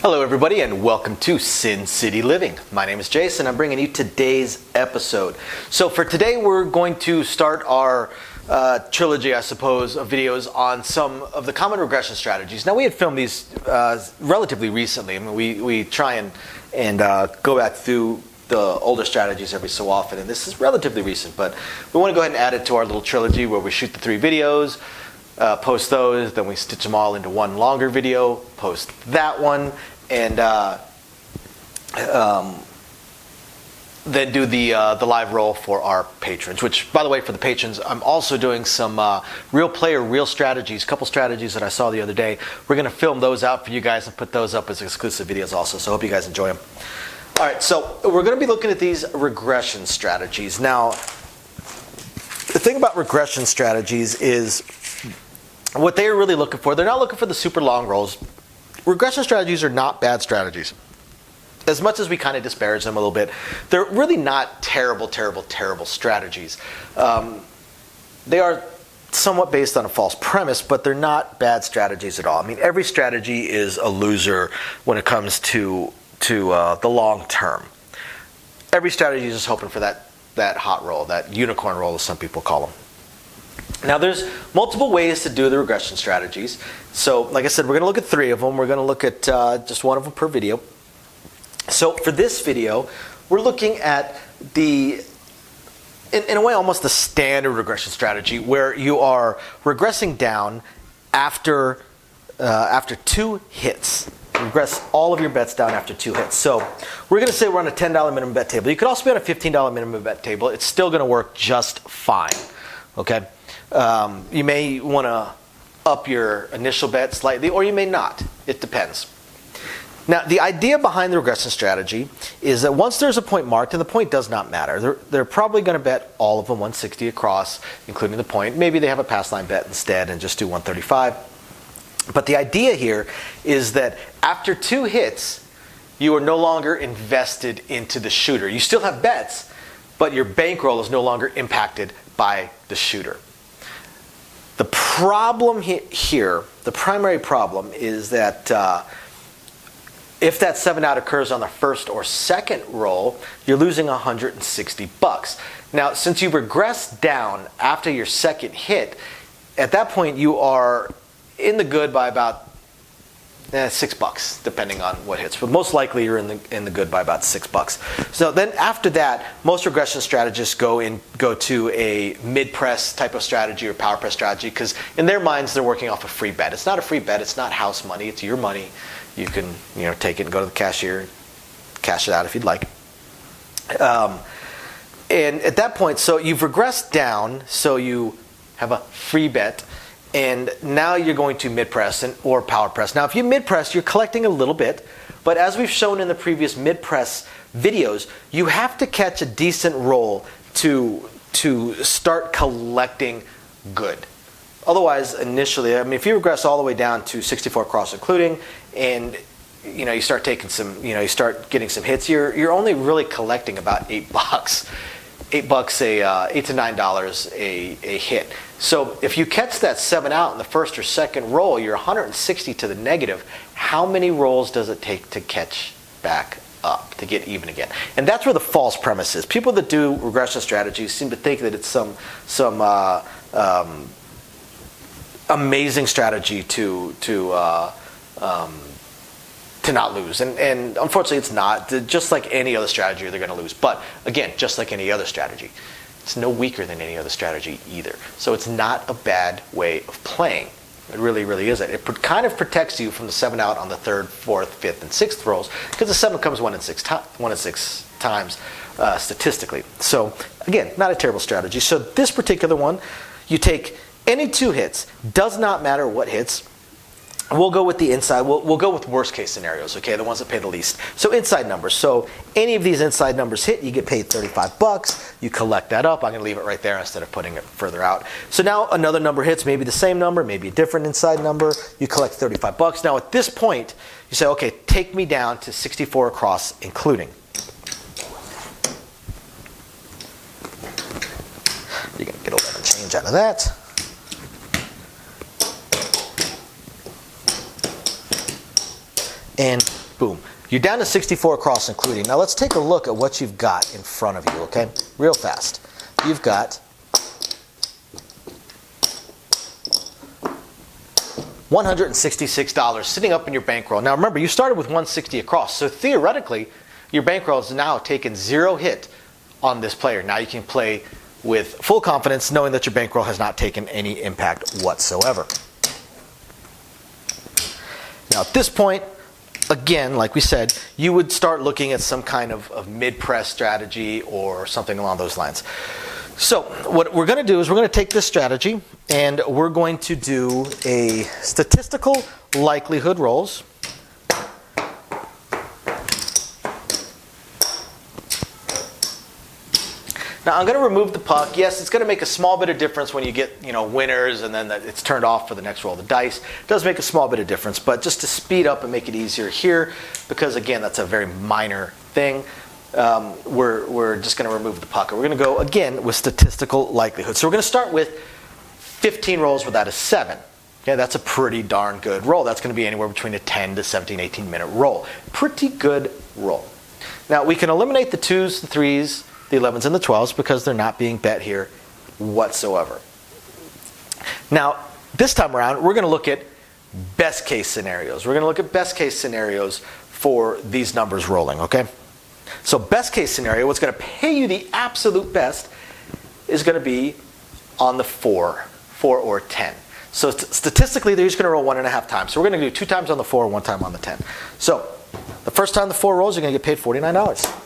Hello everybody and welcome to Sin City Living. My name is Jason. I'm bringing you today's episode. So for today we're going to start our trilogy, I suppose, of videos on some of the common regression strategies. Now we had filmed these relatively recently. I mean, we try and go back through the older strategies every so often, and this is relatively recent, but we want to go ahead and add it to our little trilogy where we shoot the 3 videos, post those, then we stitch them all into one longer video, post that one, and then do the live roll for our patrons. Which, by the way, for the patrons, I'm also doing some real player, real strategies, couple strategies that I saw the other day. We're going to film those out for you guys and put those up as exclusive videos also, so I hope you guys enjoy them. All right, so we're going to be looking at these regression strategies. Now, the thing about regression strategies is what they're really looking for, they're not looking for the super long rolls. Regression strategies are not bad strategies. As much as we kind of disparage them a little bit, they're really not terrible strategies. They are somewhat based on a false premise, but they're not bad strategies at all. I mean, every strategy is a loser when it comes to the long term. Every strategy is just hoping for that hot roll, that unicorn roll as some people call them. Now there's multiple ways to do the regression strategies. So like I said, we're going to look at 3 of them. We're going to look at just one of them per video. So for this video, we're looking at in a way, almost the standard regression strategy where you are regressing down after 2 hits. Regress all of your bets down after 2 hits. So we're going to say we're on a $10 minimum bet table. You could also be on a $15 minimum bet table. It's still going to work just fine. Okay. You may want to up your initial bet slightly, or you may not. It depends. Now, the idea behind the regression strategy is that once there's a point marked, and the point does not matter, they're probably going to bet all of them 160 across, including the point. Maybe they have a pass line bet instead and just do 135. But the idea here is that after 2 hits, you are no longer invested into the shooter. You still have bets, but your bankroll is no longer impacted by the shooter. The problem here, the primary problem, is that if that 7 out occurs on the first or second roll, you're losing $160. Now, since you regress down after your second hit, at that point you are in the good by about $6, depending on what hits. But most likely you're in the good by about $6. So then after that, most regression strategists go to a mid-press type of strategy or power press strategy, because in their minds they're working off a free bet. It's not a free bet. It's not house money. It's your money. You can take it and go to the cashier, cash it out if you'd like. And at that point, so you've regressed down, so you have a free bet. And now you're going to mid-press or power press. Now, if you mid-press, you're collecting a little bit. But as we've shown in the previous mid-press videos, you have to catch a decent roll to start collecting good. Otherwise, initially, I mean, if you regress all the way down to 64 cross including, and you start taking some, you start getting some hits, you're only really collecting about $8. $8 $8 to $9 a hit. So if you catch that 7 out in the first or second roll, you're 160 to the negative. How many rolls does it take to catch back up, to get even again? And that's where the false premise is. People that do regression strategies seem to think that it's some amazing strategy to not lose, and unfortunately it's not. Just like any other strategy, they're going to lose. But again, just like any other strategy, it's no weaker than any other strategy either. So it's not a bad way of playing. It really, really isn't. It kind of protects you from the 7 out on the 3rd, 4th, 5th, and 6th rolls, because the 7 comes 1 in 6 times statistically. So again, not a terrible strategy. So this particular one, you take any 2 hits, does not matter what hits. We'll go with the inside. We'll go with worst case scenarios, okay, the ones that pay the least. So inside numbers. So any of these inside numbers hit, you get paid $35. You collect that up. I'm going to leave it right there instead of putting it further out. So now another number hits, maybe the same number, maybe a different inside number. You collect $35. Now at this point, you say, okay, take me down to 64 across, including. You're going to get 11 change out of that. And Boom. You're down to 64 across including. Now let's take a look at what you've got in front of you, okay? Real fast. You've got $166 sitting up in your bankroll. Now remember, you started with $160 across, so theoretically, your bankroll has now taken 0 hit on this player. Now you can play with full confidence knowing that your bankroll has not taken any impact whatsoever. Now at this point, again, like we said, you would start looking at some kind of mid-press strategy or something along those lines. So what we're going to do is we're going to take this strategy and we're going to do a statistical likelihood rolls. Now I'm going to remove the puck. Yes, it's going to make a small bit of difference when you get, winners and then it's turned off for the next roll of the dice. It does make a small bit of difference, but just to speed up and make it easier here, because again, that's a very minor thing, we're just going to remove the puck. We're going to go again with statistical likelihood. So we're going to start with 15 rolls without a 7. Okay, that's a pretty darn good roll. That's going to be anywhere between a 10 to 17, 18 minute roll. Pretty good roll. Now we can eliminate the 2s, the 3s, the 11s and the 12s because they're not being bet here whatsoever. Now, this time around, we're going to look at best case scenarios. We're going to look at best case scenarios for these numbers rolling, okay? So best case scenario, what's going to pay you the absolute best is going to be on the 4 or 10. So statistically, they're just going to roll 1.5 times. So we're going to do 2 times on the 4, 1 time on the 10. So the first time the 4 rolls, you're going to get paid $49.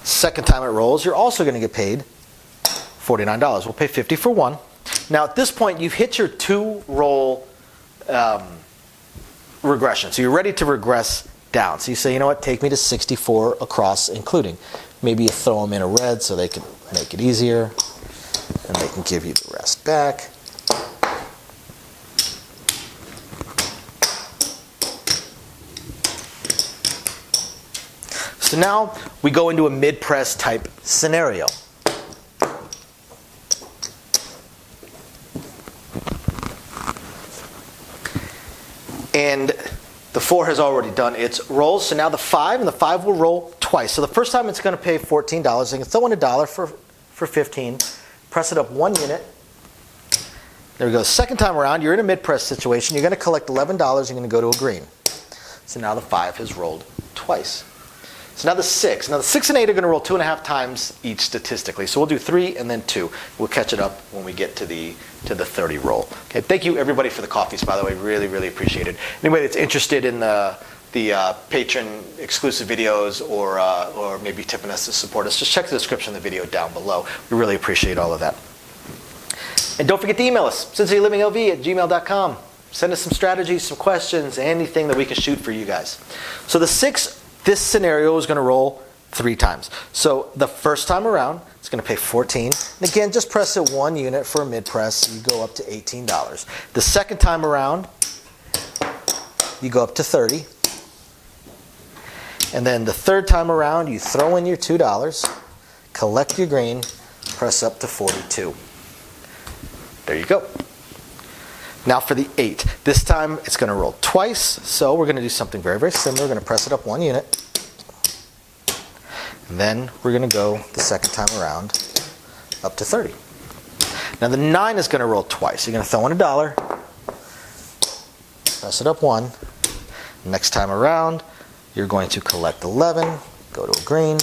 Second time it rolls, you're also going to get paid $49. We'll pay $50 for 1. Now at this point, you've hit your 2-roll regression. So you're ready to regress down. So you say, you know what, take me to 64 across including. Maybe you throw them in a red so they can make it easier. And they can give you the rest back. So now we go into a mid-press type scenario. And the 4 has already done its rolls. So now the 5, and the 5 will roll twice. So the first time it's going to pay $14. So you can throw in $1 for 15. Press it up 1 unit. There we go. Second time around, you're in a mid-press situation. You're going to collect $11. You're going to go to a green. So now the 5 has rolled twice. So now the 6. Now the 6 and 8 are going to roll 2.5 times each statistically. So we'll do 3 and then 2. We'll catch it up when we get to the 30 roll. Okay. Thank you everybody for the coffees, by the way. Really, really appreciate it. Anybody that's interested in the patron exclusive videos or maybe tipping us to support us, just check the description of the video down below. We really appreciate all of that. And don't forget to email us, cincnnatielivingLV@gmail.com. Send us some strategies, some questions, anything that we can shoot for you guys. So the 6. This scenario is going to roll 3 times. So the first time around, it's going to pay $14. And again, just press it 1 unit for a mid-press. You go up to $18. The second time around, you go up to $30. And then the third time around, you throw in your $2, collect your green, press up to $42. There you go. Now for the 8. This time it's going to roll twice, so we're going to do something very, very similar. We're going to press it up 1 unit. And then we're going to go the second time around up to 30. Now the 9 is going to roll twice. You're going to throw in $1, press it up 1. Next time around, you're going to collect 11, go to a green.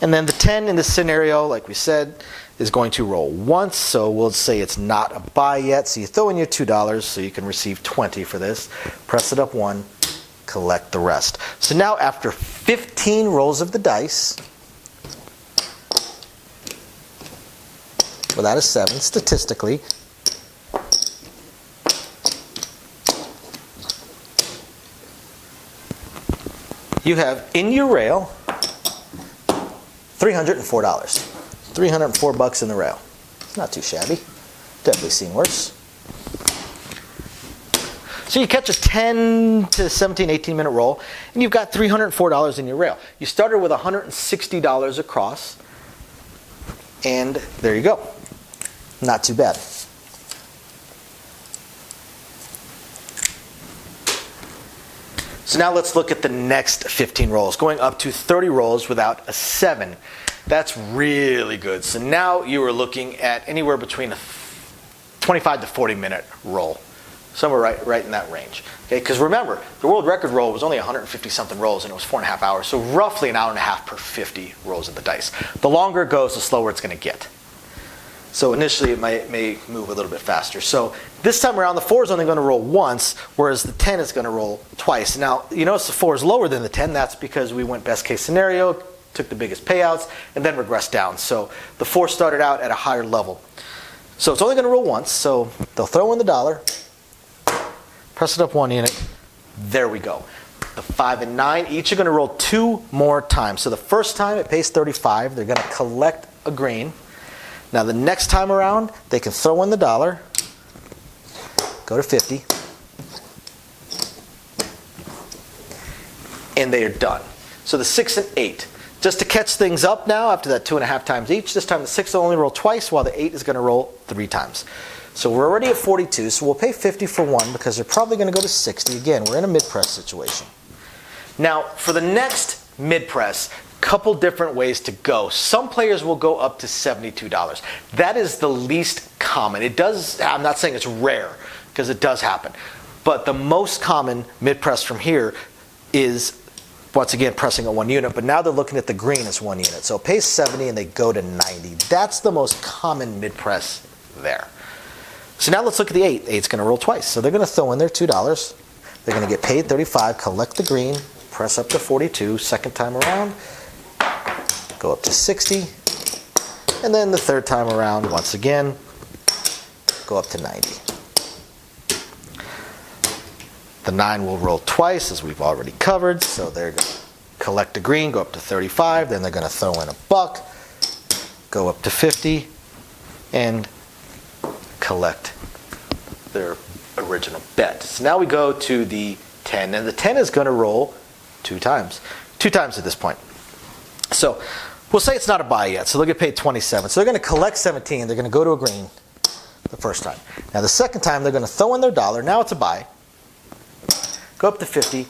And then the 10 in this scenario, like we said, is going to roll once, so we'll say it's not a buy yet. So you throw in your $2 so you can receive 20 for this. Press it up 1, collect the rest. So now after 15 rolls of the dice, without a 7 statistically, you have in your rail $304. $304 in the rail. It's not too shabby. Definitely seen worse. So you catch a 10 to 17, 18 minute roll, and you've got $304 in your rail. You started with $160 across, and there you go. Not too bad. So now let's look at the next 15 rolls, going up to 30 rolls without a 7. That's really good. So now you are looking at anywhere between a 25 to 40 minute roll, somewhere right in that range. Okay, because remember, the world record roll was only 150 something rolls and it was 4.5 hours, so roughly an hour and a half per 50 rolls of the dice. The longer it goes, the slower it's going to get. So initially it may move a little bit faster. So this time around, the 4 is only going to roll once, whereas the 10 is going to roll twice. Now, you notice the 4 is lower than the 10. That's because we went best case scenario, took the biggest payouts, and then regressed down. So the 4 started out at a higher level. So it's only going to roll once. So they'll throw in the dollar, press it up 1 unit. There we go. The 5 and 9 each are going to roll 2 more times. So the first time it pays 35. They're going to collect a green. Now the next time around, they can throw in the dollar, go to 50, and they are done. So the 6 and 8. Just to catch things up now, after that 2.5 times each, this time the 6 will only roll twice, while the 8 is going to roll 3 times. So we're already at 42, so we'll pay 50 for 1 because they're probably going to go to 60. Again, we're in a mid-press situation. Now, for the next mid-press, couple different ways to go. Some players will go up to $72. That is the least common. It does, I'm not saying it's rare, because it does happen. But the most common mid-press from here is, once again, pressing at 1 unit, but now they're looking at the green as 1 unit. So it pays 70 and they go to 90. That's the most common mid-press there. So now let's look at the 8. 8's going to roll twice. So they're going to throw in their $2. They're going to get paid 35, collect the green, press up to 42, second time around, go up to 60, and then the third time around, once again, go up to 90. The 9 will roll twice, as we've already covered, so they're going to collect a green, go up to 35, then they're going to throw in a buck, go up to 50, and collect their original bet. So now we go to the 10, and the 10 is going to roll 2 times. 2 times at this point. So we'll say it's not a buy yet, so they'll get paid 27. So they're going to collect 17. They're going to go to a green the first time. Now the second time, they're going to throw in their dollar. Now it's a buy. Go up to 50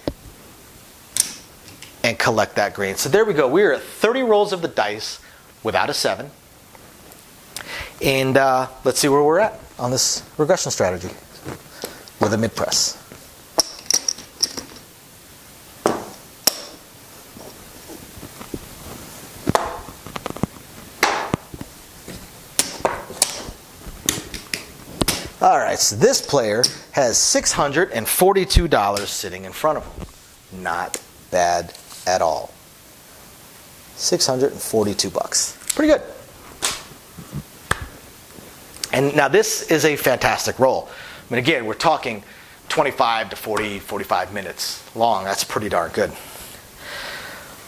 and collect that green. So there we go. We're at 30 rolls of the dice without a 7. And let's see where we're at on this regression strategy with a mid-press. All right, so this player has $642 sitting in front of him. Not bad at all. 642 bucks. Pretty good. And now this is a fantastic roll. I mean, again, we're talking 25 to 40, 45 minutes long. That's pretty darn good.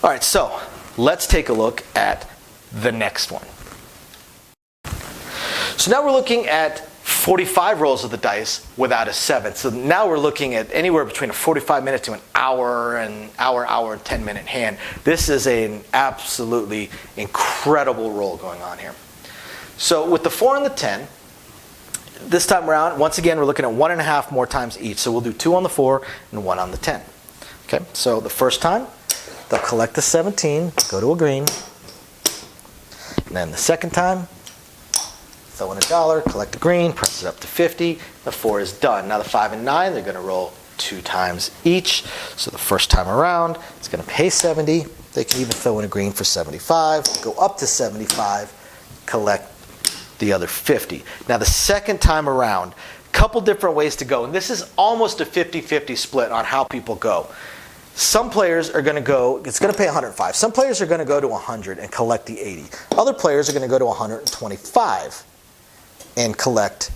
All right, so let's take a look at the next one. So now we're looking at 45 rolls of the dice without a 7. So now we're looking at anywhere between a 45 minute to an hour and 10 minute hand. This is an absolutely incredible roll going on here. So with the 4 and the 10, this time around, once again, we're looking at 1.5 more times each. So we'll do 2 on the 4 and 1 on the 10. Okay, so the first time, they'll collect the 17, go to a green. And then the second time, throw in a dollar, collect the green, press it up to 50. The 4 is done. Now the 5 and 9, they're going to roll 2 times each. So the first time around, it's going to pay 70. They can even throw in a green for 75, go up to 75, collect the other 50. Now the second time around, a couple different ways to go. And this is almost a 50-50 split on how people go. Some players are going to go, it's going to pay 105. Some players are going to go to 100 and collect the 80. Other players are going to go to 125 and collect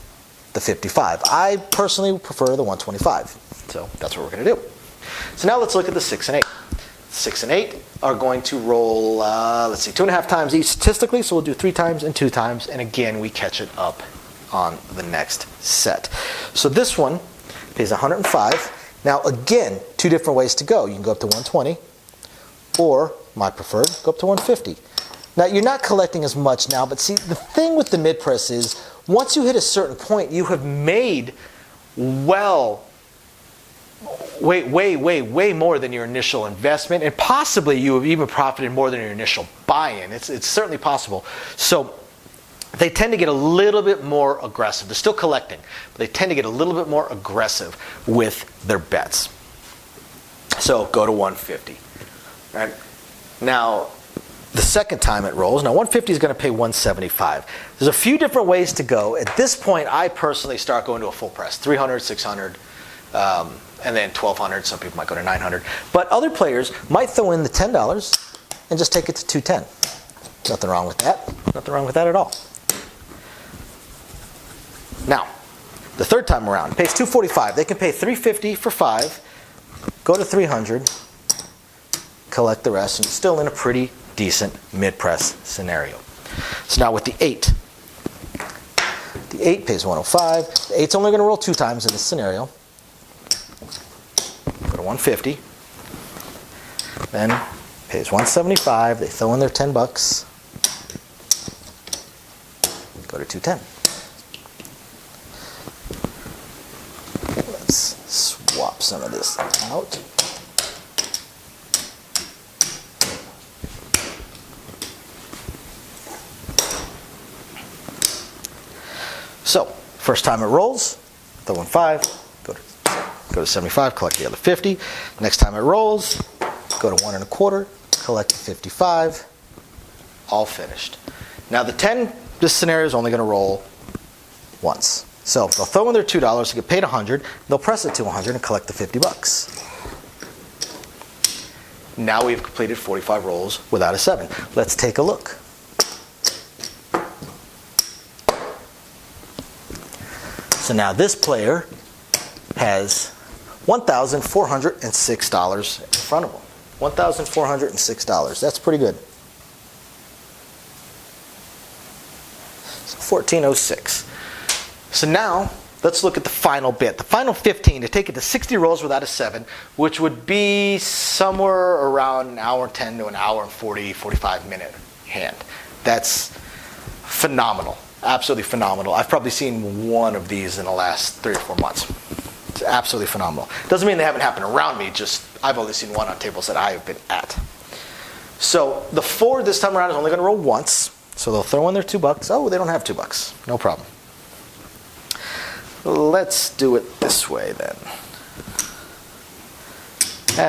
the 55. I personally prefer the 125. So that's what we're going to do. So now let's look at the 6 and 8. 6 and 8 are going to roll, 2.5 times each statistically, so we'll do 3 times and 2 times, and again, we catch it up on the next set. So this one pays 105. Now again, 2 different ways to go. You can go up to 120, or, my preferred, go up to 150. Now you're not collecting as much now, but see, the thing with the mid-press is, once you hit a certain point, you have made well way more than your initial investment, and possibly you have even profited more than your initial buy-in. It's certainly possible. So they tend to get a little bit more aggressive. They're still collecting, but they tend to get a little bit more aggressive with their bets. So go to 150. Right? Now, the second time it rolls, now 150 is going to pay 175. There's a few different ways to go. At this point, I personally start going to a full press, 300, 600, and then 1200. Some people might go to 900. But other players might throw in the $10 and just take it to 210. Nothing wrong with that. Nothing wrong with that at all. Now, the third time around, it pays 245. They can pay 350 for 5, go to 300, collect the rest, and still in a pretty decent mid-press scenario. So now with the 8. The 8 pays 105. The 8's only going to roll 2 times in this scenario. Go to 150. Then pays 175. They throw in their $10. Go to 210. Let's swap some of this out. So, first time it rolls, throw in 5, go to 75, collect the other 50. Next time it rolls, go to 1 1/4, collect the 55, all finished. Now the 10, this scenario is only going to roll once. So they'll throw in their $2 to get paid 100, they'll press it to 100 and collect the $50. Now we've completed 45 rolls without a 7. Let's take a look. So now this player has $1,406 in front of him. $1,406. That's pretty good. So 1406. So now let's look at the final bit. The final 15 to take it to 60 rolls without a 7, which would be somewhere around an hour 10 to an hour and 40, 45 minute hand. That's phenomenal. Absolutely phenomenal. I've probably seen one of these in the last 3 or 4 months. It's absolutely phenomenal. Doesn't mean they haven't happened around me, just I've only seen one on tables that I have been at. So the 4 this time around is only going to roll once. So they'll throw in their $2. Oh, they don't have $2. No problem. Let's do it this way then.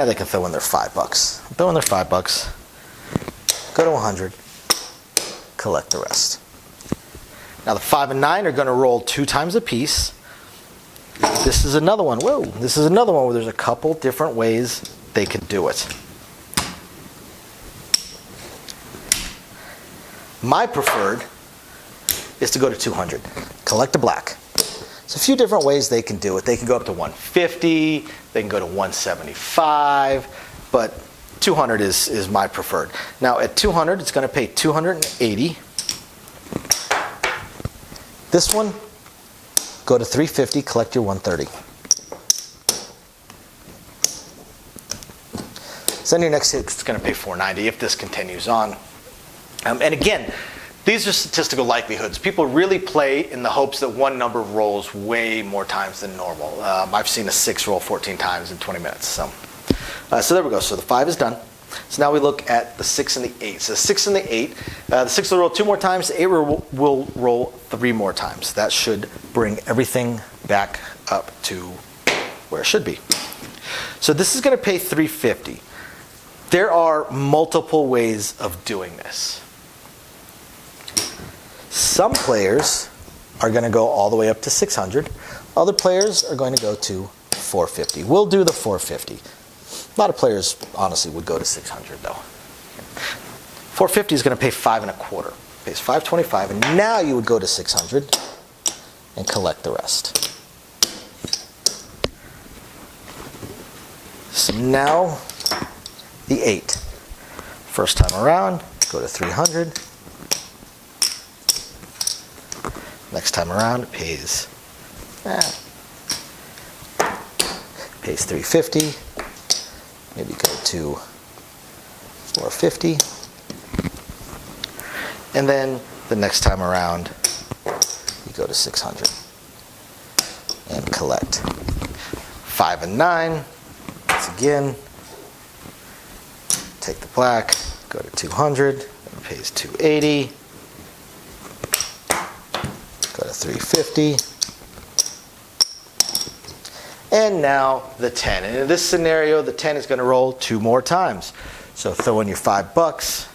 They can throw in their $5. Throw in their $5. Go to 100. Collect the rest. Now the 5 and 9 are going to roll 2 times apiece. This is another one. Whoa! This is another one where there's a couple different ways they could do it. My preferred is to go to 200. Collect a black. There's a few different ways they can do it. They can go up to 150. They can go to 175. But 200 is my preferred. Now at 200, it's going to pay 280. This one, go to 350, collect your 130. So then your next hit is going to pay 490 if this continues on. And again, these are statistical likelihoods. People really play in the hopes that one number rolls way more times than normal. I've seen a 6 roll 14 times in 20 minutes. So there we go. So the 5 is done. So now we look at the 6 and the 8. So the 6 and the 8, the 6 will roll 2 more times, the 8 will roll 3 more times. That should bring everything back up to where it should be. So this is going to pay 350. There are multiple ways of doing this. Some players are going to go all the way up to 600. Other players are going to go to 450. We'll do the 450. A lot of players, honestly, would go to 600, though. 450 is going to pay 5 1/4. Pays 525, and now you would go to 600 and collect the rest. So now, the 8. First time around, go to 300. Next time around, it pays 350. Maybe go to 450. And then the next time around, you go to 600 and collect 5 and 9. Once again, take the black, go to 200, it pays 280. Go to 350. And now the 10. And in this scenario, the 10 is going to roll 2 more times. So throw in your $5.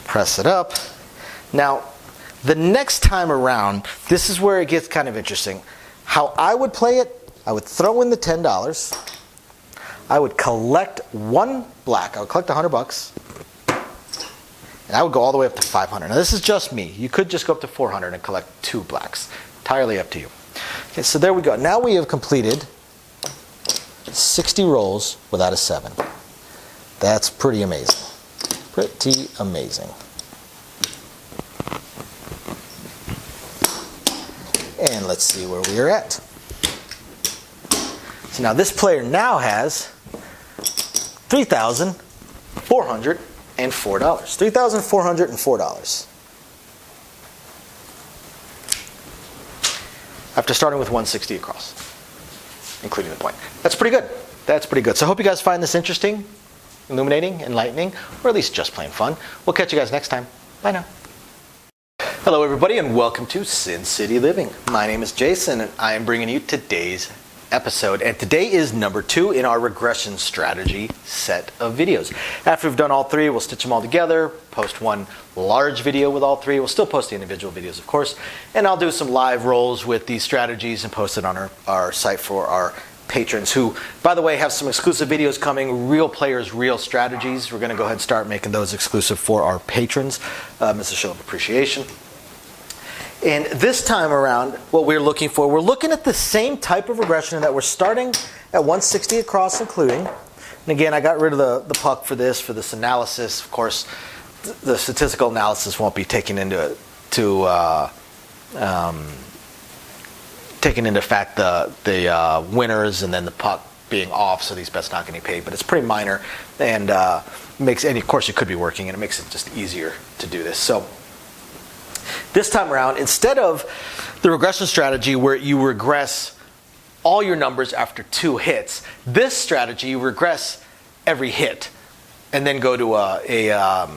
Press it up. Now, the next time around, this is where it gets kind of interesting. How I would play it, I would throw in the $10. I would collect one black. I would collect $100. And I would go all the way up to 500. Now this is just me. You could just go up to 400 and collect 2 blacks. Entirely up to you. Okay, so there we go. Now we have completed 60 rolls without a 7. That's pretty amazing. Pretty amazing. And let's see where we are at. So now this player now has $3,404. $3,404. After starting with 160 across, including the point. That's pretty good. That's pretty good. So I hope you guys find this interesting, illuminating, enlightening, or at least just plain fun. We'll catch you guys next time. Bye now. Hello everybody and welcome to Sin City Living. My name is Jason and I am bringing you today's episode, and today is number 2 in our regression strategy set of videos. After we've done all 3, we'll stitch them all together, post one large video with all 3. We'll still post the individual videos, of course, and I'll do some live rolls with these strategies and post it on our site for our patrons who, by the way, have some exclusive videos coming, real players, real strategies. We're going to go ahead and start making those exclusive for our patrons as a show of appreciation. And this time around, what we're looking for, we're looking at the same type of regression that we're starting at 160 across including. And again, I got rid of the puck for this analysis. Of course, the statistical analysis won't be taken into fact the winners and then the puck being off, so these bets not getting paid. But it's pretty minor, and and of course you could be working, and it makes it just easier to do this. So this time around, instead of the regression strategy where you regress all your numbers after 2 hits, this strategy you regress every hit and then go to a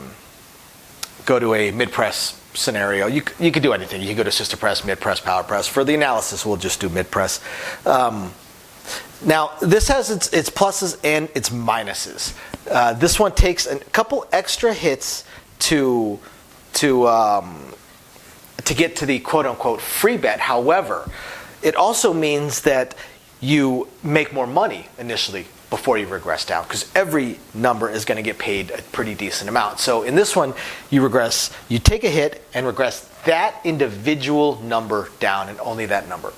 mid-press scenario. You could do anything. You can go to sister press, mid-press, power press. For the analysis, we'll just do mid-press. Now, this has its pluses and its minuses. This one takes a couple extra hits to get to the quote-unquote free bet. However, it also means that you make more money initially before you regress down, because every number is going to get paid a pretty decent amount. So in this one, you take a hit and regress that individual number down, and only that number.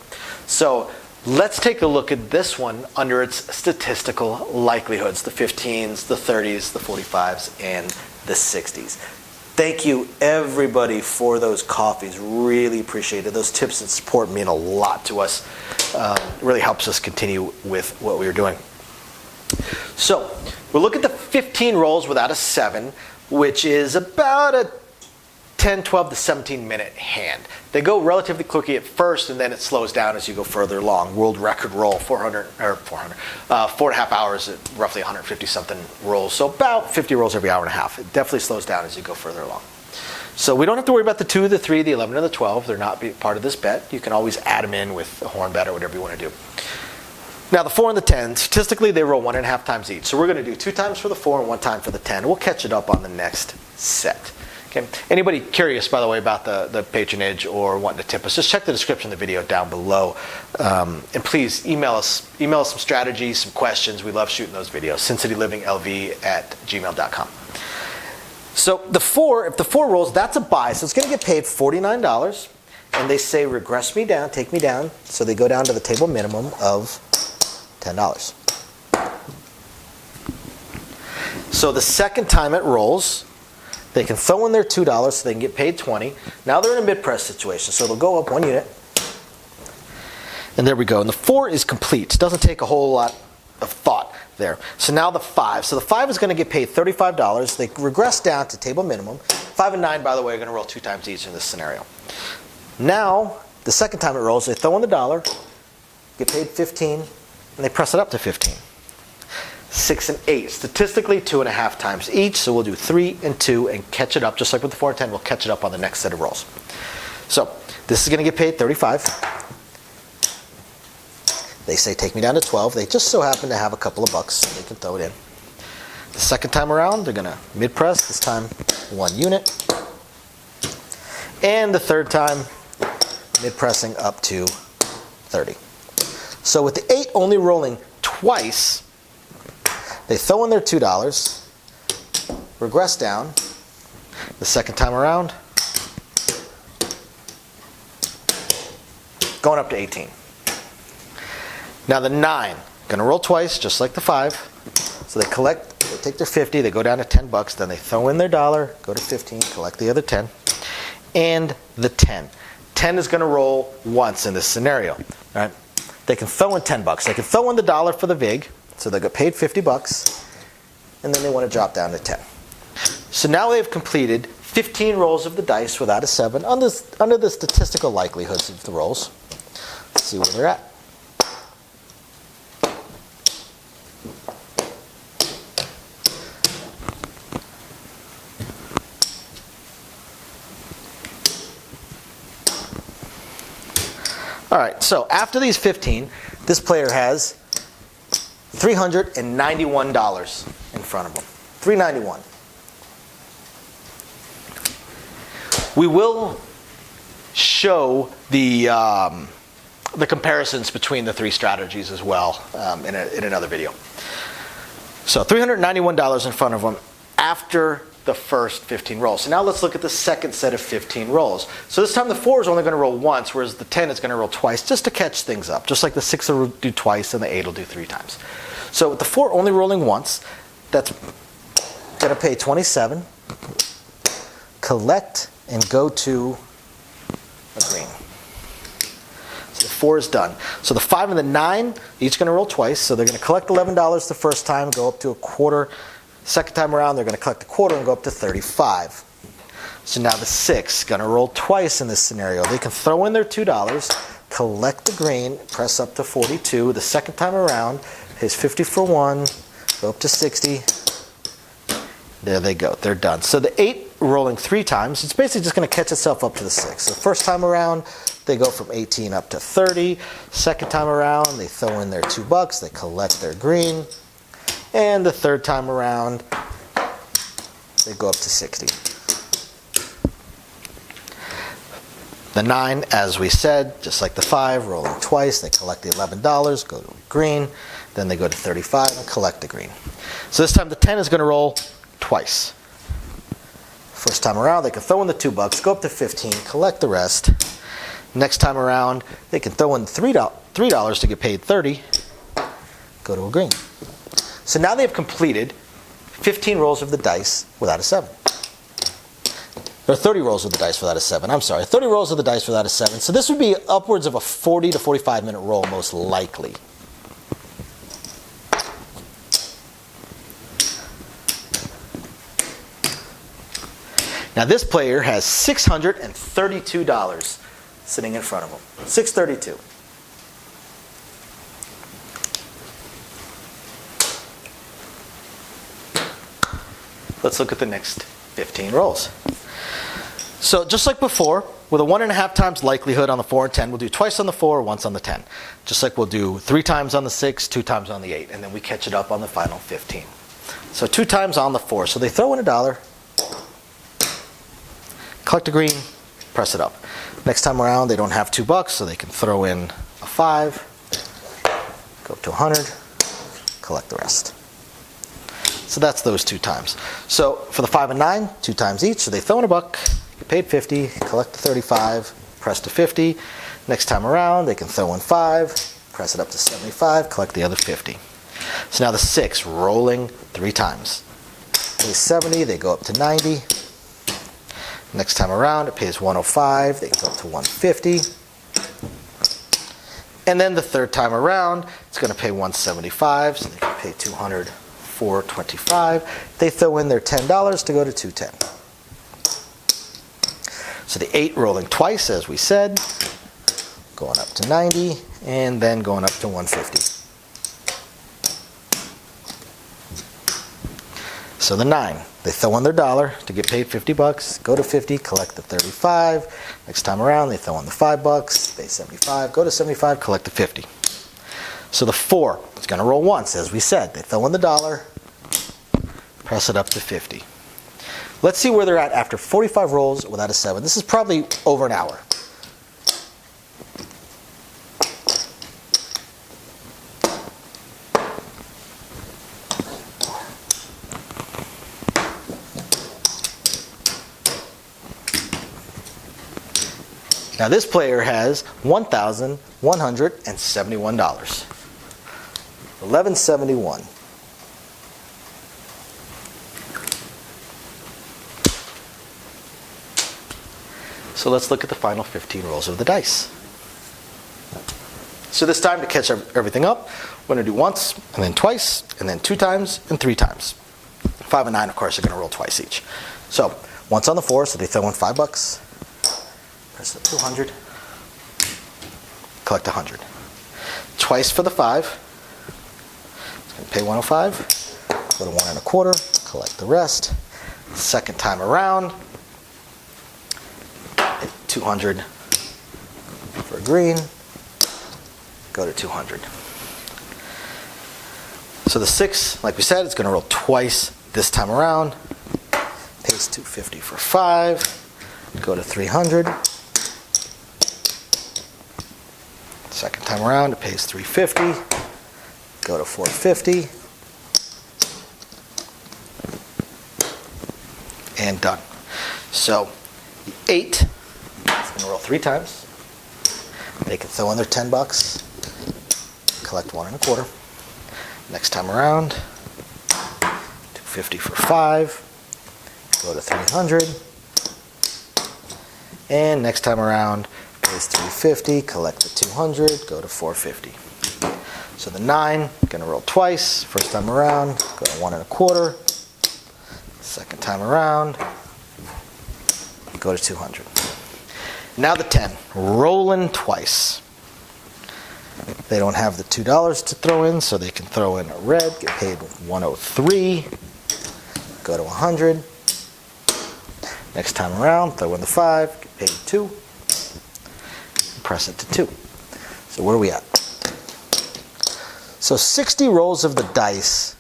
So let's take a look at this one under its statistical likelihoods, the 15s, the 30s, the 45s, and the 60s. Thank you, everybody, for those coffees. Really appreciate it. Those tips and support mean a lot to us. It really helps us continue with what we are doing. So we'll look at the 15 rolls without a 7, which is about a 10, 12 to 17 minute hand. They go relatively quickly at first, and then it slows down as you go further along. World record roll, 4.5 hours at roughly 150 something rolls. So about 50 rolls every hour and a half. It definitely slows down as you go further along. So we don't have to worry about the 2, the 3, the 11, or the 12. They're not part of this bet. You can always add them in with a horn bet or whatever you want to do. Now the 4 and the 10, statistically they roll 1.5 times each. So we're going to do 2 times for the 4 and 1 time for the 10. We'll catch it up on the next set. Okay. Anybody curious, by the way, about the patronage or wanting to tip us, just check the description of the video down below. And please email us some strategies, some questions. We love shooting those videos. SinCityLivingLV@gmail.com. So if the 4 rolls, that's a buy. So it's going to get paid $49. And they say, regress me down, take me down. So they go down to the table minimum of $10. So the second time it rolls, they can throw in their $2 so they can get paid $20. Now they're in a mid-press situation, so they'll go up 1 unit. And there we go. And the 4 is complete. It doesn't take a whole lot of thought there. So now the 5. So the 5 is going to get paid $35. They regress down to table minimum. 5 and 9, by the way, are going to roll 2 times each in this scenario. Now The second time it rolls, they throw in the dollar, get paid 15, and they press it up to 15. 6 and 8. Statistically, 2.5 times each, so we'll do 3 and 2 and catch it up. Just like with the 4 and 10, we'll catch it up on the next set of rolls. So this is going to get paid 35. They say take me down to 12. They just so happen to have a couple of bucks, so they can throw it in. The second time around, they're going to mid-press, this time 1 unit. And the third time, mid-pressing up to 30. So with the 8 only rolling twice, they throw in their $2, regress down. The second time around, going up to 18. Now the 9, going to roll twice, just like the 5. So they collect, they take their 50, they go down to 10 bucks, then they throw in their dollar, go to 15, collect the other 10. And the 10. 10 is going to roll once in this scenario. Right? They can throw in 10 bucks. They can throw in the dollar for the vig, so they get paid 50 bucks, and then they want to drop down to 10. So now they've completed 15 rolls of the dice without a 7 under the statistical likelihoods of the rolls. Let's see where they're at. All right, so after these 15, this player has $391 in front of him. $391. We will show the comparisons between the 3 strategies as well in another video. So $391 in front of him after the first 15 rolls. So now let's look at the second set of 15 rolls. So this time the 4 is only going to roll once, whereas the 10 is going to roll twice, just to catch things up. Just like the 6 will do twice and the 8 will do 3 times. So with the 4 only rolling once, that's going to pay 27, collect, and go to a green. So the 4 is done. So the 5 and the 9, each going to roll twice. So they're going to collect $11 the first time, go up to a quarter. Second time around, they're going to collect a quarter and go up to 35. So now the 6 going to roll twice in this scenario. They can throw in their $2, collect the green, press up to 42. The second time around, pays 50 for 1, go up to 60. There they go. They're done. So the 8 rolling 3 times, it's basically just going to catch itself up to the 6. So first time around, they go from 18 up to 30. Second time around, they throw in their $2, they collect their green. And the third time around, they go up to 60. The 9, as we said, just like the 5, rolling twice, they collect the $11, go to green, then they go to 35 and collect the green. So this time the 10 is going to roll twice. First time around, they can throw in the $2, go up to 15, collect the rest. Next time around, they can throw in $3 to get paid 30, go to a green. So now they've completed 15 rolls of the dice without a 7. Or 30 rolls of the dice without a 7. I'm sorry, 30 rolls of the dice without a 7. So this would be upwards of a 40 to 45 minute roll most likely. Now this player has $632 sitting in front of him. $632. Let's look at the next 15 rolls. So just like before, with a 1.5 times likelihood on the 4 and 10, we'll do twice on the 4, once on the 10. Just like we'll do 3 times on the 6, 2 times on the 8, and then we catch it up on the final 15. So 2 times on the 4. So they throw in $1, collect a green, press it up. Next time around, they don't have $2, so they can throw in a 5, go up to 100, collect the rest. So that's those 2 times. So for the 5 and 9, 2 times each. So they throw in $1, get paid 50, collect the 35, press to 50. Next time around, they can throw in 5, press it up to 75, collect the other 50. So now the 6, rolling 3 times. Pays 70, they go up to 90. Next time around, it pays 105, they go up to 150. And then the third time around, it's going to pay 175, so they can pay 200. 425. They throw in their $10 to go to 210. So the 8 rolling twice, as we said. going up to 90, and then going up to 150. So the 9, they throw in their dollar to get paid $50, go to 50, collect the 35. Next time around, they throw in the $5, pay 75, go to 75, collect the 50. So the 4 is going to roll once, as we said. They throw in the dollar, press it up to 50. Let's see where they're at after 45 rolls without a 7. This is probably over an hour. Now this player has $1,171. $1,171. So let's look at the final 15 rolls of the dice. So this time, to catch everything up, we're going to do once, and then twice, and then 2 times, and 3 times. 5 and 9, of course, are going to roll twice each. So once on the 4, so they throw in $5. Press the 200. Collect 100. Twice for the 5. It's going to pay 105. Go to 1 1/4. Collect the rest. Second time around, 200 for green. Go to 200. So the 6, like we said, it's going to roll twice this time around. Pays 250 for 5. Go to 300. Second time around, it pays 350. Go to 450. And done. So the 8 is going to roll 3 times. They can throw in their $10. Collect 1 1/4. Next time around, 250 for 5. Go to 300. And next time around, pays 350. Collect the 200. Go to 450. So the 9 going to roll twice. First time around, go to 1 1/4. Second time around, go to 200. Now the 10, rolling twice. They don't have the $2 to throw in, so they can throw in a red, get paid 103, go to 100. Next time around, throw in the 5, get paid 2, press it to 2. So where are we at? So 60 rolls of the dice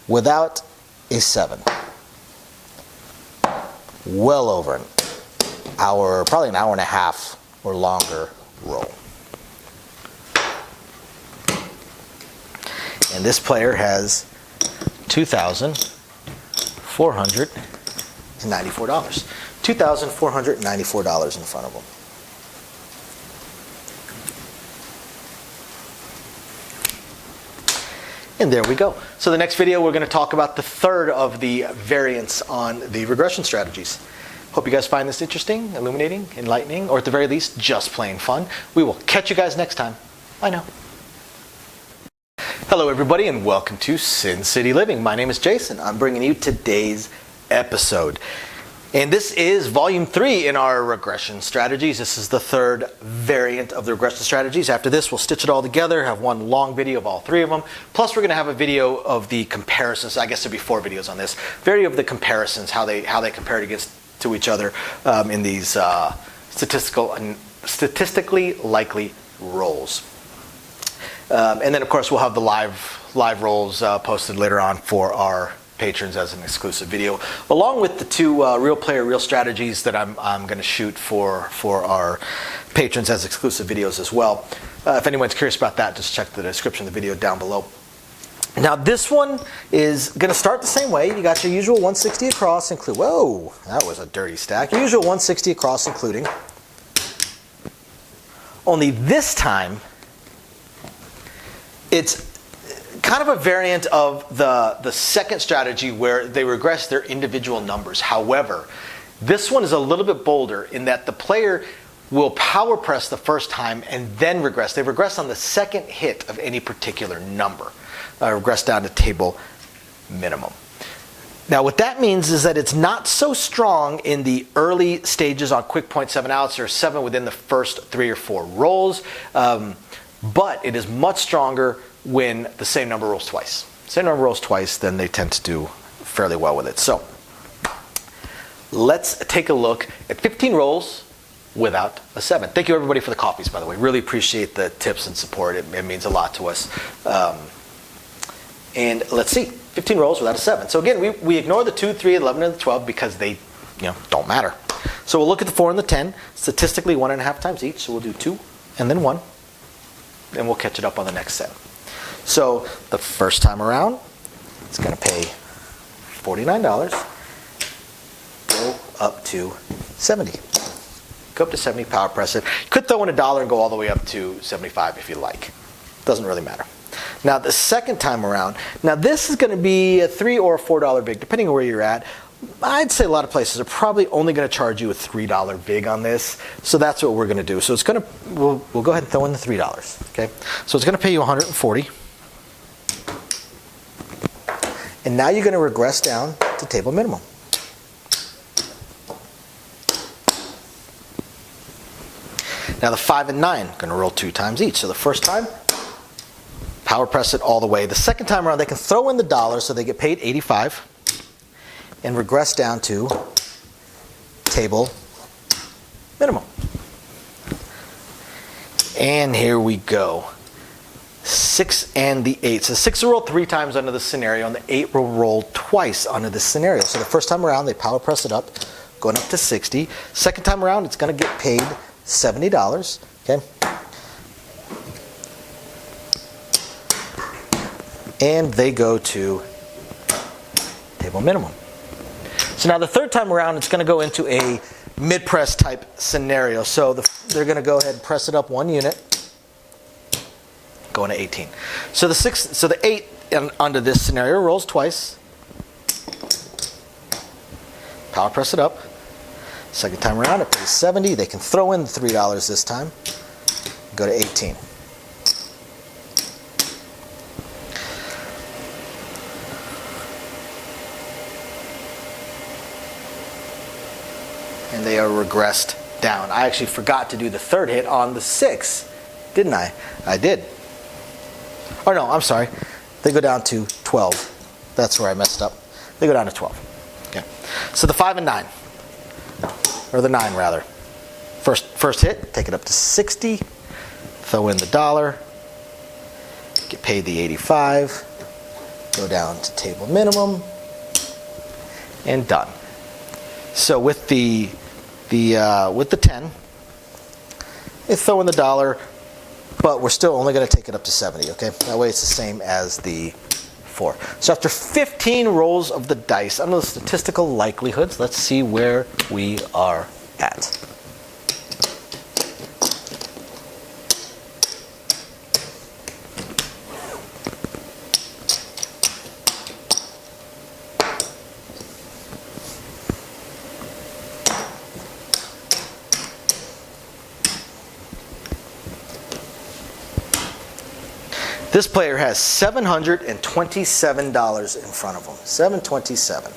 without a 7. Well over an hour, probably an hour and a half or longer roll. And this player has $2,494. $2,494 in front of him. And there we go. So the next video, we're going to talk about the third of the variants on the regression strategies. Hope you guys find this interesting, illuminating, enlightening, or at the very least, just plain fun. We will catch you guys next time. Bye now. Hello, everybody, and welcome to Sin City Living. My name is Jason. I'm bringing you today's episode. And this is volume 3 in our regression strategies. This is the third variant of the regression strategies. After this, we'll stitch it all together, have one long video of all 3 of them. Plus, we're going to have a video of the comparisons. I guess there'll be 4 videos on this. Video of the comparisons, how they compare to each other in these statistically likely roles. And then, of course, we'll have the live rolls posted later on for our patrons as an exclusive video, along with the 2 real player, real strategies that I'm going to shoot for our patrons as exclusive videos as well. If anyone's curious about that, just check the description of the video down below. Now this one is going to start the same way. You got your usual 160 across, include. Whoa, that was a dirty stack. Your usual 160 across, including. Only this time, it's kind of a variant of the second strategy where they regress their individual numbers. However, this one is a little bit bolder in that the player will power press the first time and then regress. They regress on the second hit of any particular number. Regress down to table minimum. Now what that means is that it's not so strong in the early stages on quick 0.7 outs. There are 7 within the first 3 or 4 rolls, but it is much stronger when the same number rolls twice. Same number rolls twice, then they tend to do fairly well with it. So let's take a look at 15 rolls without a 7. Thank you everybody for the coffees, by the way. Really appreciate the tips and support. It means a lot to us. And let's see, 15 rolls without a 7. So again, we ignore the 2, 3, 11, and the 12 because they don't matter. So we'll look at the 4 and the 10, statistically 1.5 times each. So we'll do 2 and then 1, and we'll catch it up on the next set. So the first time around, it's going to pay $49, go up to 70. Go up to 70, power press it. You could throw in $1 and go all the way up to 75 if you like. Doesn't really matter. Now the second time around, now this is going to be a $3 or a $4 vig, depending on where you're at. I'd say a lot of places are probably only going to charge you a $3 vig on this, so that's what we're going to do. So it's going to, we'll go ahead and throw in the $3. Okay, so it's going to pay you $140, and now you're going to regress down to table minimum. Now the 5 and 9 going to roll 2 times each. So the first time, power press it all the way. The second time around, they can throw in the $1, so they get paid $85, and regress down to table minimum. And here we go. 6 and the 8. So 6 will roll 3 times under this scenario, and the 8 will roll twice under this scenario. So the first time around, they power press it up, going up to 60. Second time around, it's going to get paid $70. Okay. And they go to table minimum. So now the third time around, it's going to go into a mid-press type scenario. So they're going to go ahead and press it up 1 unit, going to 18. So the 8 under this scenario rolls twice. Power press it up. Second time around, it pays 70. They can throw in the $3 this time. Go to 18. And they are regressed down. I actually forgot to do the third hit on the 6, didn't I? I did. Oh no, I'm sorry. They go down to 12. That's where I messed up. They go down to 12. Okay. So the 5 and 9. Or the 9 rather. First hit, take it up to 60. Throw in the $1. Get paid the 85. Go down to table minimum. And done. So with the 10, they throw in the $1, but we're still only going to take it up to 70, okay? That way it's the same as the 4. So after 15 rolls of the dice, under the statistical likelihoods, let's see where we are at. This player has $727 in front of him. $727.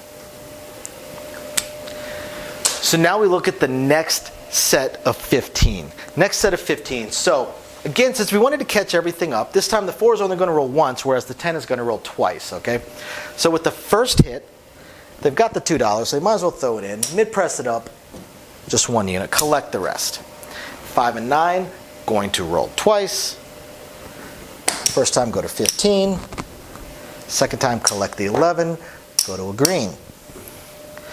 So now we look at the next set of 15. Next set of 15. So again, since we wanted to catch everything up, this time the 4 is only going to roll once, whereas the 10 is going to roll twice. Okay. So with the first hit, they've got the $2, so they might as well throw it in. Mid-press it up, just 1 unit. Collect the rest. 5 and 9 going to roll twice. First time, go to 15. Second time, collect the 11. Go to a green.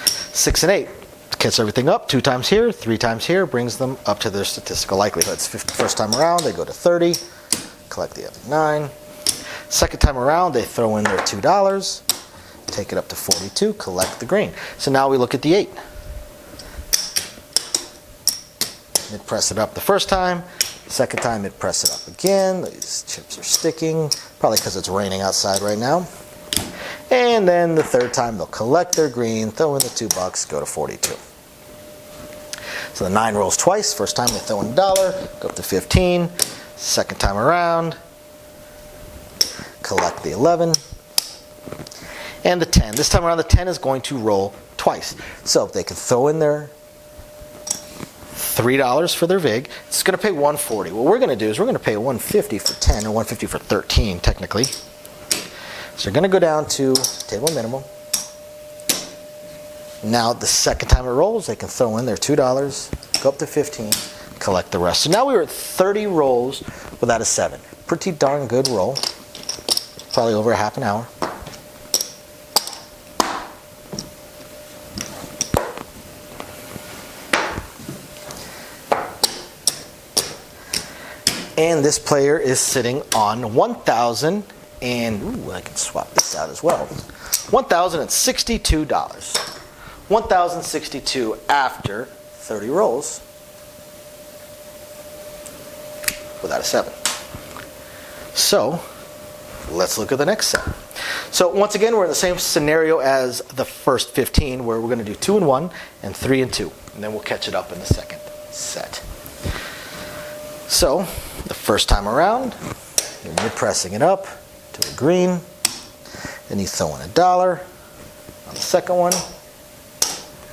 6 and 8. Catch everything up. 2 times here, 3 times here. Brings them up to their statistical likelihoods. First time around, they go to 30. Collect the other 9. Second time around, they throw in their $2. Take it up to 42. Collect the green. So now we look at the 8. Mid-press it up the first time. Second time, it press it up again. These chips are sticking, probably because it's raining outside right now. And then the third time, they'll collect their green, throw in the $2, go to 42. So the 9 rolls twice. First time, they throw in $1, go up to 15. Second time around, collect the 11. and the 10. This time around, the 10 is going to roll twice. So they can throw in their $3 for their vig. It's going to pay $140. What we're going to do is we're going to pay $150 for 10 or $150 for 13, technically. So you're going to go down to table minimum. Now, the second time it rolls, they can throw in their $2, go up to 15, collect the rest. So now we were at 30 rolls without a 7. Pretty darn good roll. Probably over a half an hour. And this player is sitting on 1,000 and, ooh, I can swap this out as well. $1,062. $1,062 after 30 rolls without a 7. So, let's look at the next set. So once again, we're in the same scenario as the first 15, where we're going to do 2 and 1 and 3 and 2. And then we'll catch it up in the second set. So, the first time around, you're mid-pressing it up to a green. Then you throw in $1 on the second one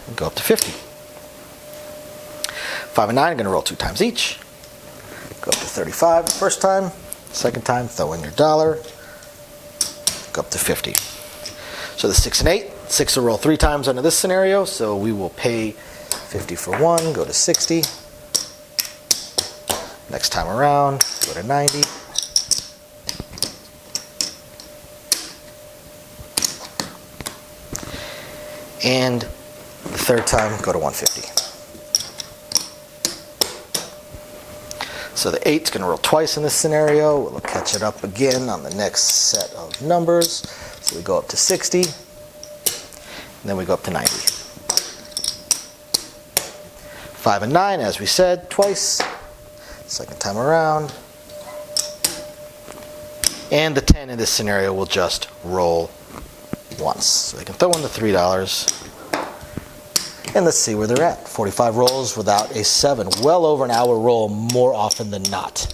and go up to 50. 5 and 9 are going to roll 2 times each. Go up to 35 the first time. Second time, throw in your $1. Go up to 50. So the 6 and 8. 6 will roll 3 times under this scenario, so we will pay 50 for 1, go to 60. Next time around, go to 90. And the third time, go to 150. So the 8's going to roll twice in this scenario. We'll catch it up again on the next set of numbers. So we go up to 60, and then we go up to 90. 5 and 9, as we said, twice. Second time around. And the 10 in this scenario will just roll once. So they can throw in the $3. And let's see where they're at. 45 rolls without a 7. Well over an hour roll more often than not.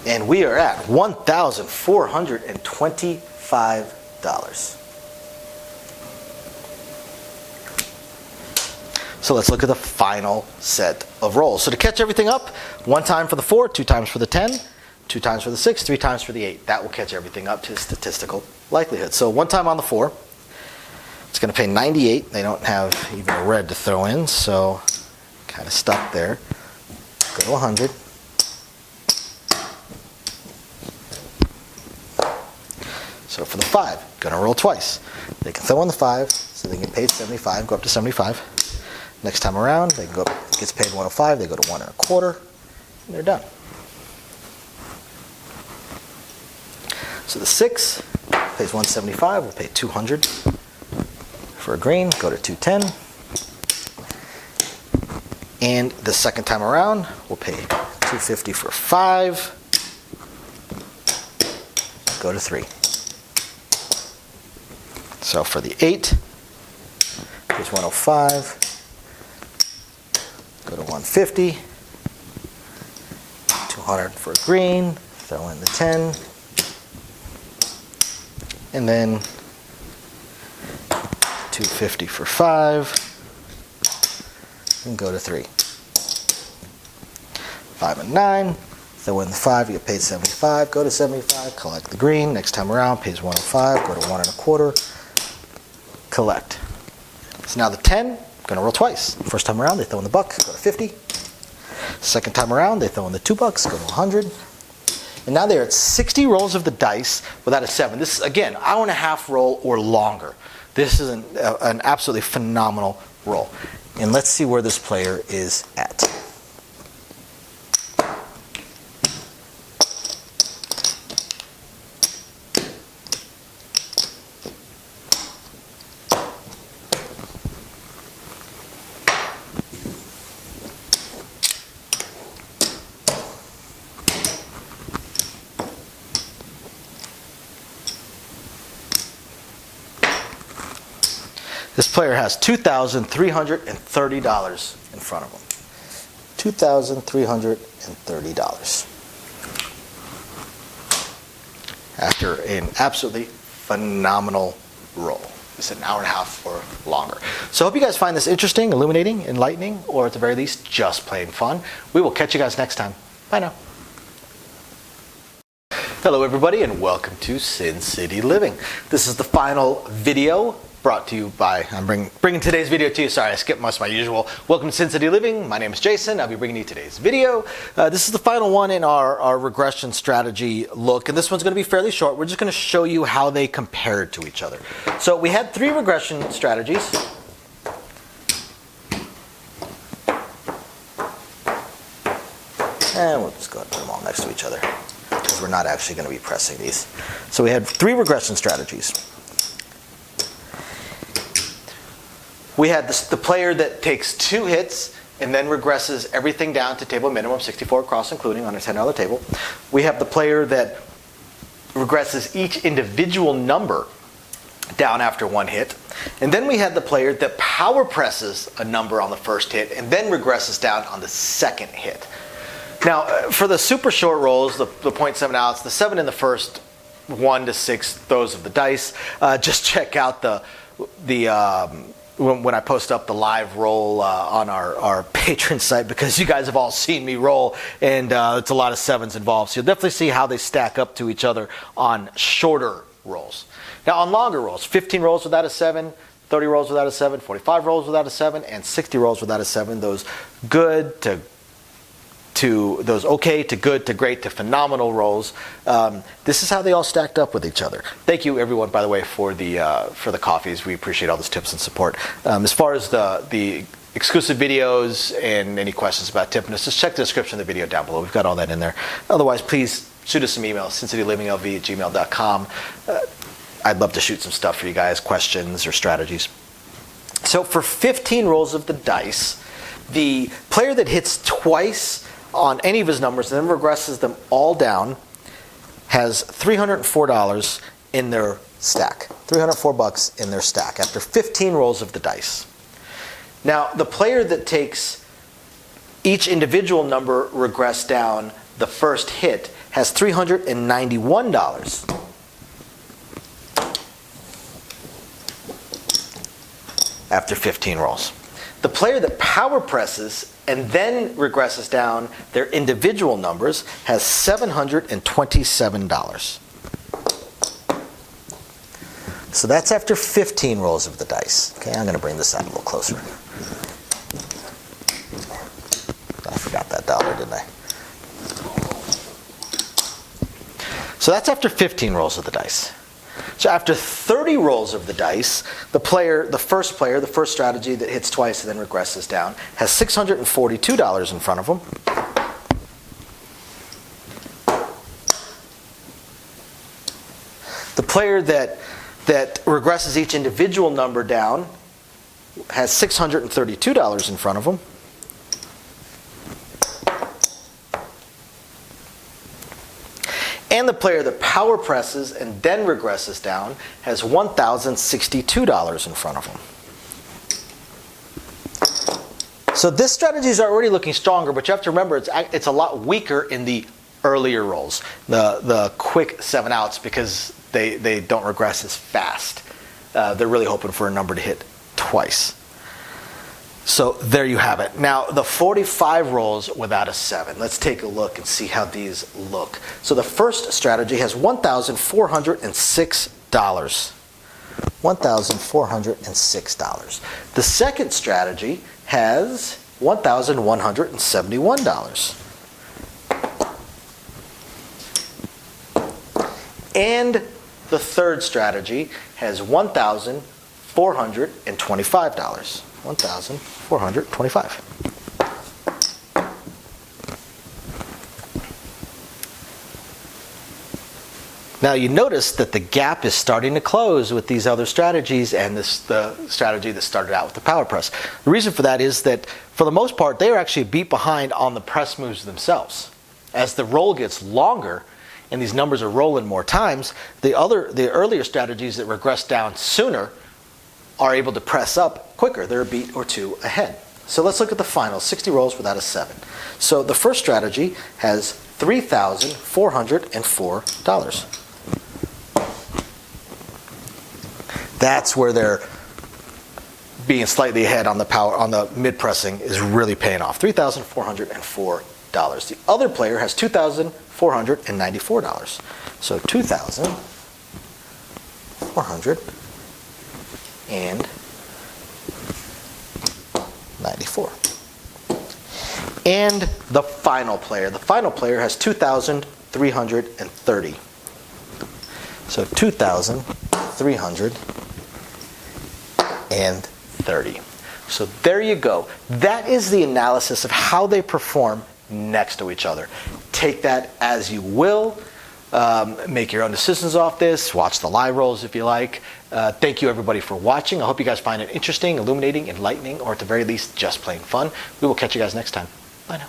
And we are at $1,425. So let's look at the final set of rolls. So to catch everything up, 1 time for the 4, 2 times for the 10, 2 times for the 6, 3 times for the 8. That will catch everything up to statistical likelihood. So 1 time on the 4. It's going to pay 98. They don't have even a red to throw in, so kind of stuck there. Go to 100. So for the 5, going to roll twice. They can throw in the 5, so they get paid 75, go up to 75. Next time around, they go up, gets paid 105, they go to 1 1/4, and they're done. So the 6 pays 175, we'll pay 200 for a green, go to 210. And the second time around, we'll pay 250 for 5, go to 3. So for the 8, here's 105, go to 150, 200 for a green, throw in the 10, and then 250 for 5, and go to 3. 5 and 9, throw in the 5, you get paid 75, go to 75, collect the green, next time around pays 105, go to 1 1/4, collect. So now the 10, going to roll twice. First time around, they throw in the buck, go to 50. Second time around, they throw in the 2 bucks, go to 100. And now they're at 60 rolls of the dice without a 7. This is, again, hour and a half roll or longer. This is an absolutely phenomenal roll. And let's see where this player is at. This player has $2,330 in front of him. $2,330. After an absolutely phenomenal roll. It's an hour and a half or longer. So I hope you guys find this interesting, illuminating, enlightening, or at the very least, just plain fun. We will catch you guys next time. Bye now. Hello everybody and welcome to Sin City Living. This is the final video brought to you by, I'm bringing today's video to you. Sorry, I skipped most of my usual. Welcome to Sin City Living. My name is Jason. I'll be bringing you today's video. This is the final one in our regression strategy look, and this one's going to be fairly short. We're just going to show you how they compared to each other. So we had 3 regression strategies. And we'll just go ahead and put them all next to each other, because we're not actually going to be pressing these. So we had 3 regression strategies. We had the player that takes 2 hits and then regresses everything down to table minimum, 64 across including on a $10 table. We have the player that regresses each individual number down after 1 hit. And then we had the player that power presses a number on the first hit and then regresses down on the second hit. Now, for the super short rolls, the 0.7 outs, the 7 in the first 1 to 6 throws of the dice, just check out when I post up the live roll on our patron site, because you guys have all seen me roll, and it's a lot of 7s involved. So you'll definitely see how they stack up to each other on shorter rolls. Now on longer rolls, 15 rolls without a 7, 30 rolls without a 7, 45 rolls without a 7, and 60 rolls without a 7. Those good to those okay to good to great to phenomenal rolls. This is how they all stacked up with each other. Thank you everyone, by the way, for the coffees. We appreciate all those tips and support. As far as the exclusive videos and any questions about tipping us, just check the description of the video down below. We've got all that in there. Otherwise, please shoot us some emails, sincityliving@gmail.com. I'd love to shoot some stuff for you guys, questions or strategies. So for 15 rolls of the dice, the player that hits twice on any of his numbers and then regresses them all down has $304 in their stack. $304 in their stack after 15 rolls of the dice. Now, the player that takes each individual number regressed down the first hit has $391 after 15 rolls. The player that power presses and then regresses down their individual numbers has $727. So that's after 15 rolls of the dice. Okay, I'm going to bring this out a little closer. I forgot that dollar, didn't I? So that's after 15 rolls of the dice. So after 30 rolls of the dice, the first strategy that hits twice and then regresses down, has $642 in front of him. The player that regresses each individual number down has $632 in front of him. And the player that power presses and then regresses down has $1,062 in front of him. So this strategy is already looking stronger, but you have to remember it's a lot weaker in the earlier rolls, the quick 7 outs, because they don't regress as fast. They're really hoping for a number to hit twice. So there you have it. Now the 45 rolls without a 7. Let's take a look and see how these look. So the first strategy has $1,406. $1,406. The second strategy has $1,171. And the third strategy has $1,425. $1,425. Now you notice that the gap is starting to close with these other strategies and the strategy that started out with the power press. The reason for that is that for the most part they are actually beat behind on the press moves themselves. As the roll gets longer and these numbers are rolling more times, the earlier strategies that regress down sooner are able to press up quicker. They're a beat or two ahead. So let's look at the final 60 rolls without a 7. So the first strategy has $3,404. That's where they're being slightly ahead on the power on the mid pressing is really paying off. $3,404. The other player has $2,494. So $2,494. And the final player has 2,330. So 2,330. So there you go. That is the analysis of how they perform next to each other. Take that as you will. Make your own decisions off this. Watch the live rolls if you like. Thank you everybody for watching. I hope you guys find it interesting, illuminating, enlightening, or at the very least, just plain fun. We will catch you guys next time. Bye now.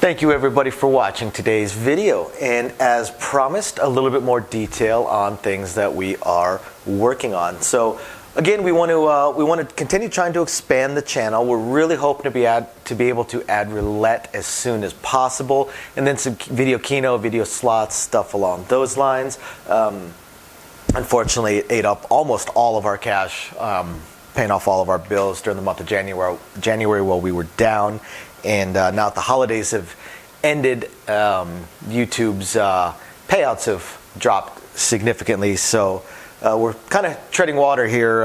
Thank you everybody for watching today's video. And as promised, a little bit more detail on things that we are working on. So again, we want to continue trying to expand the channel. We're really hoping to be able to add roulette as soon as possible, and then some video keno, video slots, stuff along those lines. Unfortunately, it ate up almost all of our cash, paying off all of our bills during the month of January while we were down. And now that the holidays have ended, YouTube's payouts have dropped significantly. So we're kind of treading water here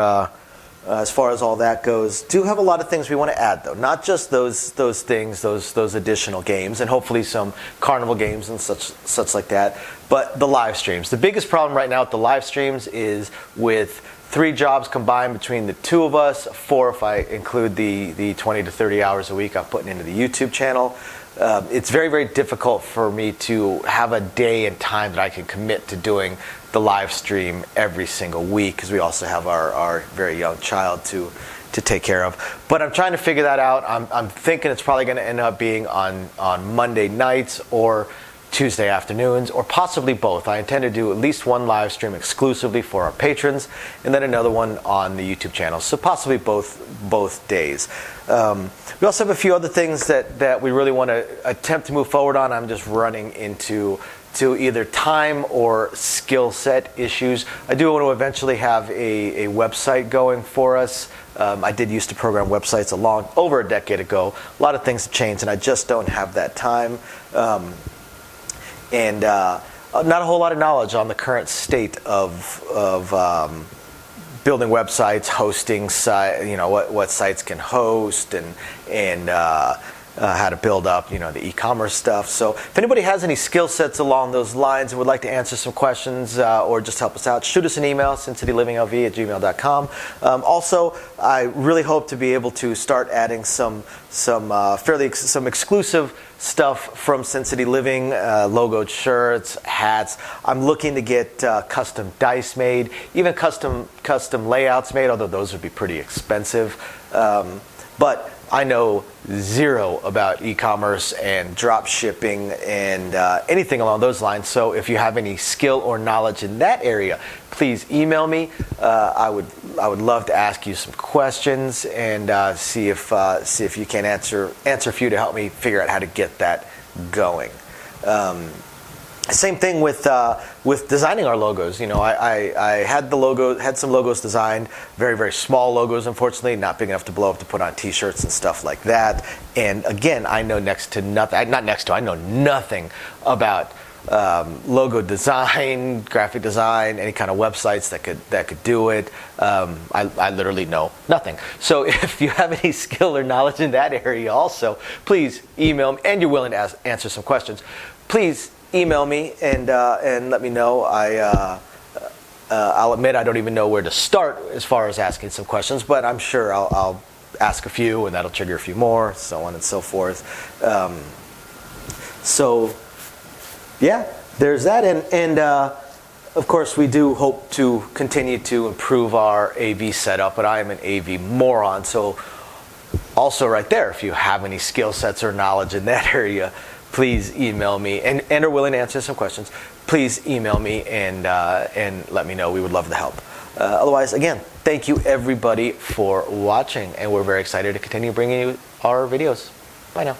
as far as all that goes. Do have a lot of things we want to add, though. Not just those things, those additional games, and hopefully some carnival games and such like that, but the live streams. The biggest problem right now with the live streams is with 3 jobs combined between the 2 of us, 4 if I include the 20 to 30 hours a week I'm putting into the YouTube channel. It's very, very difficult for me to have a day and time that I can commit to doing the live stream every single week, because we also have our very young child to take care of. But I'm trying to figure that out. I'm thinking it's probably going to end up being on Monday nights or Tuesday afternoons, or possibly both. I intend to do at least one live stream exclusively for our patrons, and then another one on the YouTube channel. So possibly both days. We also have a few other things that we really want to attempt to move forward on. I'm just running into either time or skill set issues. I do want to eventually have a website going for us. I did used to program websites over a decade ago. A lot of things have changed, and I just don't have that time. And not a whole lot of knowledge on the current state of building websites, hosting what sites can host, and how to build up the e-commerce stuff. So if anybody has any skill sets along those lines and would like to answer some questions or just help us out, shoot us an email, sincitylivingLV@gmail.com. Also, I really hope to be able to start adding some exclusive stuff from Sin City Living, logoed shirts, hats. I'm looking to get custom dice made, even custom layouts made, although those would be pretty expensive. But I know zero about e-commerce and drop shipping and anything along those lines. So if you have any skill or knowledge in that area, please email me. I would love to ask you some questions and see if you can answer a few to help me figure out how to get that going. Same thing with designing our logos. I had some logos designed, very, very small logos, unfortunately, not big enough to blow up to put on t-shirts and stuff like that. And again, I know I know nothing about logo design, graphic design, any kind of websites that could do it. I literally know nothing. So if you have any skill or knowledge in that area also, please email me, and you're willing to answer some questions, please email me and let me know. I'll admit I don't even know where to start as far as asking some questions, but I'm sure I'll ask a few, and that'll trigger a few more, so on and so forth. So yeah, there's that, and of course we do hope to continue to improve our AV setup, but I am an AV moron, so also right there, if you have any skill sets or knowledge in that area, please email me, and are willing to answer some questions. Please email me and let me know. We would love to help. Otherwise, again, thank you everybody for watching, and we're very excited to continue bringing you our videos. Bye now.